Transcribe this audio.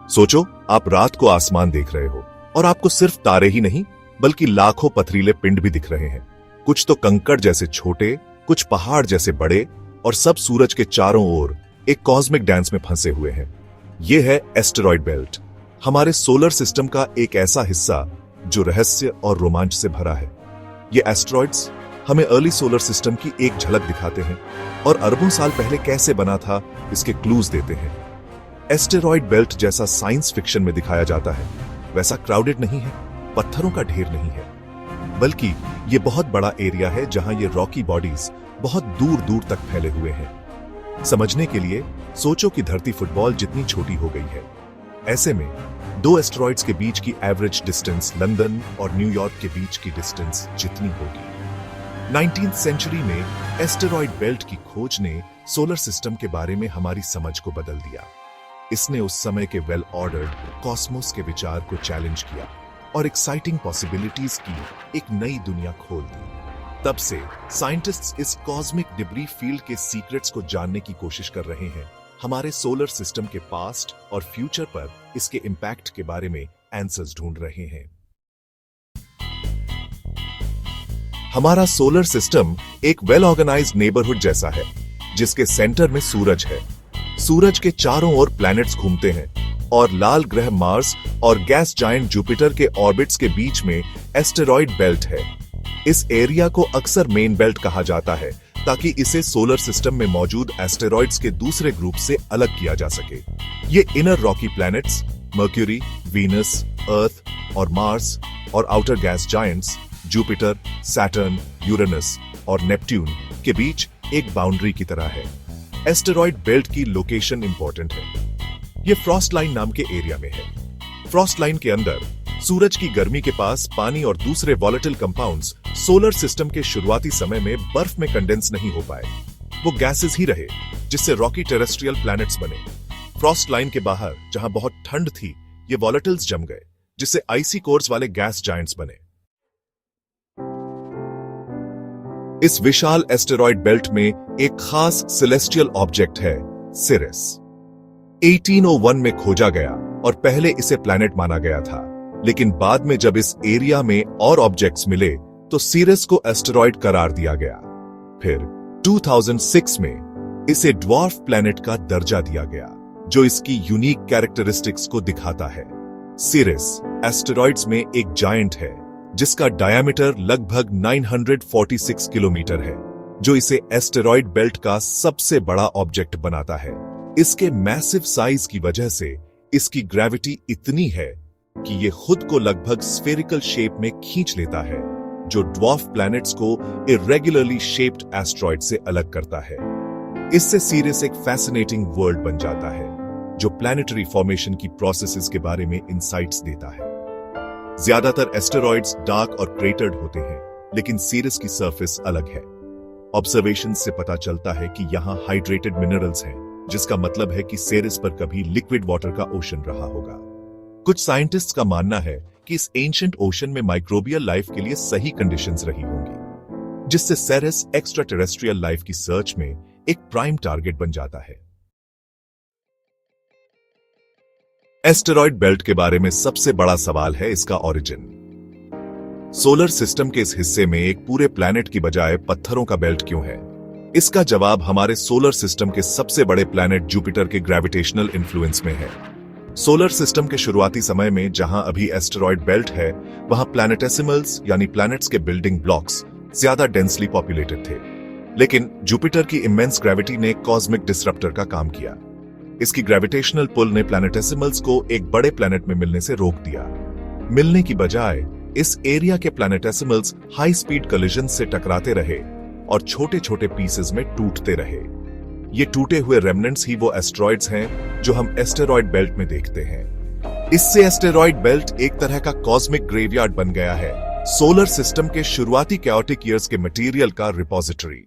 सोचो, आप रात को आसमान देख रहे हो और आपको सिर्फ तारे ही नहीं बल्कि लाखों पथरीले पिंड भी दिख रहे हैं। कुछ तो कंकड़ जैसे छोटे, कुछ पहाड़ जैसे बड़े, और सब सूरज के चारों ओर एक कॉस्मिक डांस में फंसे हुए हैं। यह है एस्टेरॉयड बेल्ट, हमारे सोलर सिस्टम का एक ऐसा हिस्सा जो रहस्य और रोमांच से भरा है। ये एस्टेरॉयड्स हमें अर्ली सोलर सिस्टम की एक झलक दिखाते हैं और अरबों साल पहले कैसे बना था इसके क्लूज देते हैं। एस्टेरॉयड बेल्ट जैसा साइंस फिक्शन में दिखाया जाता है वैसा क्राउडेड नहीं है, पत्थरों का ढेर नहीं है, बल्कि ये बहुत बड़ा एरिया है जहां ये रॉकी बॉडीज बहुत दूर दूर तक फैले हुए हैं। समझने के लिए सोचो कि धरती फुटबॉल जितनी छोटी हो गई है। ऐसे में दो एस्टेरॉयड्स के बीच की एवरेज डिस्टेंस लंदन और न्यूयॉर्क के बीच की डिस्टेंस जितनी होगी। 19th सेंचुरी में एस्टेरॉयड बेल्ट की खोज ने सोलर सिस्टम के बारे में हमारी समझ को बदल दिया। इसने उस समय के वेल ऑर्डर्ड कॉस्मोस के विचार को चैलेंज किया और एक्साइटिंग पॉसिबिलिटीज की एक नई दुनिया खोल दी। तब से साइंटिस्ट्स इस कॉस्मिक डिब्री फील्ड के सीक्रेट्स को जानने की कोशिश कर रहे हैं, हमारे सोलर सिस्टम के पास्ट और फ्यूचर पर इसके इंपैक्ट के बारे में आंसर्स ढूंढ रहे हैं। हमारा सोलर सिस्टम एक वेल ऑर्गेनाइज्ड नेबरहुड जैसा है जिसके सेंटर में सूरज है। सूरज के चारों ओर प्लैनेट्स घूमते हैं और लाल ग्रह मार्स और गैस जायंट जुपिटर के ऑर्बिट्स के बीच में एस्टेरॉयड बेल्ट है। इस एरिया को अक्सर मेन बेल्ट कहा जाता है ताकि इसे सोलर सिस्टम में मौजूद एस्टेरॉयड्स के दूसरे ग्रुप से अलग किया जा सके। ये inner rocky planets Mercury, Venus, Earth और मार्स और outer gas giants Jupiter, Saturn, Uranus और नेपट्यून के बीच एक बाउंड्री की तरह है। एस्टेरॉयड बेल्ट की लोकेशन इंपॉर्टेंट है। यह फ्रॉस्ट लाइन नाम के एरिया में है। फ्रॉस्ट लाइन के अंदर सूरज की गर्मी के पास पानी और दूसरे वॉलेटाइल कंपाउंड्स सोलर सिस्टम के शुरुआती समय में बर्फ में कंडेंस नहीं हो पाए। वो गैसेस ही रहे जिससे रॉकी टेरेस्ट्रियल प्लैनेट्स बने। फ्रॉस्ट लाइन के बाहर जहां बहुत ठंड थी, ये वॉलेटाइल्स जम गए जिससे आइसी कोर्स वाले गैस जायंट्स बने। इस विशाल एस्टेरॉयड बेल्ट में एक खास सेलेस्टियल ऑब्जेक्ट है, सिरिस। 1801 में खोजा गया और पहले इसे प्लैनेट माना गया था, लेकिन बाद में जब इस एरिया में और ऑब्जेक्ट्स मिले तो सिरिस को एस्टेरॉयड करार दिया गया। फिर 2006 में इसे ड्वार्फ प्लैनेट का दर्जा दिया गया, जो इसकी यूनिक कैरेक्टरिस्टिक्स को दिखाता है। सिरिस एस्टेरॉयड्स में एक जायंट है जिसका डायमीटर लगभग 946 किलोमीटर है, जो इसे एस्टेरॉयड बेल्ट का सबसे बड़ा ऑब्जेक्ट बनाता है। इसके मैसिव साइज की वजह से इसकी ग्रेविटी इतनी है कि ये खुद को लगभग स्फेरिकल शेप में खींच लेता है, जो ड्वार्फ प्लैनेट्स को इरेगुलरली शेप्ड एस्टेरॉयड से अलग करता है। इससे सिरिस एक फैसिनेटिंग वर्ल्ड बन जाता है जो प्लैनेटरी फॉर्मेशन की प्रोसेसेस के बारे में इंसाइट्स देता है। ज्यादातर एस्टेरॉयड्स डार्क और क्रेटर्ड होते हैं, लेकिन सिरिस की सरफेस अलग है। ऑब्जर्वेशन से पता चलता है कि यहां हाइड्रेटेड मिनरल्स हैं, जिसका मतलब है कि सिरिस पर कभी लिक्विड वाटर का ओशन रहा होगा। कुछ साइंटिस्ट्स का मानना है कि इस एंशिएंट ओशन में माइक्रोबियल लाइफ के लिए सही कंडीशंस रही होंगी, जिससे सिरिस एक्स्ट्रा टेरेस्ट्रियल लाइफ की सर्च में एक प्राइम टारगेट बन जाता है। एस्टेरॉयड बेल्ट के बारे में सबसे बड़ा सवाल है इसका ओरिजिन। सोलर सिस्टम के इस हिस्से में एक पूरे प्लैनेट की बजाय पत्थरों का बेल्ट क्यों है? इसका जवाब हमारे सोलर सिस्टम के सबसे बड़े प्लैनेट जुपिटर के ग्रेविटेशनल इन्फ्लुएंस में है। सोलर सिस्टम के शुरुआती समय में जहां अभी एस्टेरॉयड बेल्ट है, वहां प्लैनेटेसिमल्स यानी प्लैनेट्स के बिल्डिंग ब्लॉक्स ज्यादा डेंसली पॉपुलेटेड थे। लेकिन जुपिटर की इमेंस ग्रेविटी ने कॉस्मिक डिसरप्टर का काम किया। इसकी ग्रेविटेशनल पुल ने प्लैनेटेसिमल्स को एक बड़े प्लैनेट में मिलने से रोक दिया। मिलने की बजाय इस एरिया के प्लैनेटेसिमल्स हाई स्पीड कोलिजन से टकराते रहे और छोटे छोटे पीसेस में टूटते रहे। ये टूटे हुए रेमनेंट्स ही वो एस्टेरॉयड्स हैं जो हम एस्टेरॉयड बेल्ट में देखते हैं। इससे एस्टेरॉयड बेल्ट एक तरह का कॉस्मिक ग्रेवयार्ड बन गया है, सोलर सिस्टम के शुरुआती कैओटिक ईयर्स के मटेरियल का रिपोजिटरी।